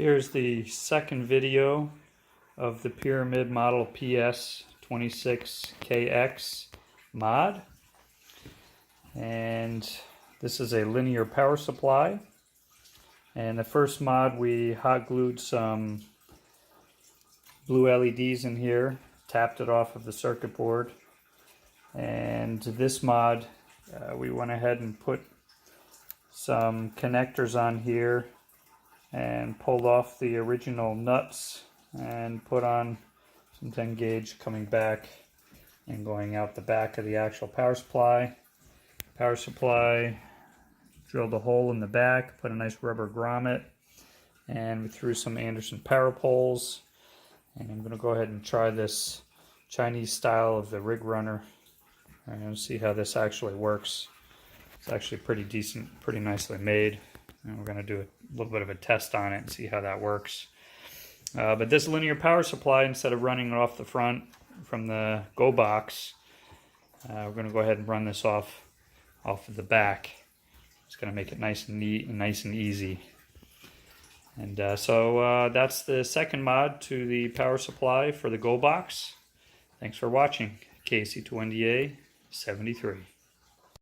Here's the second video of the Pyramid model PS-26KX mod, and this is a linear power supply. And the first mod, we hot glued some blue LEDs in here, tapped it off of the circuit board. And this mod, we went ahead and put some connectors on here and pulled off the original nuts and put on some 10 gauge coming back and going out the back of the actual power supply. Drilled a hole in the back, put a nice rubber grommet, and we threw some Anderson power poles. And I'm going to go ahead and try this Chinese style of the rig runner and see how this actually works. It's actually pretty decent, pretty nicely made. And we're going to do a little bit of a test on it and see how that works. But this linear power supply, instead of running it off the front from the GoBox, we're going to go ahead and run this off of the back. It's going to make it nice and neat and nice and easy. And so that's the second mod to the power supply for the GoBox. Thanks for watching. KC2NDA 73.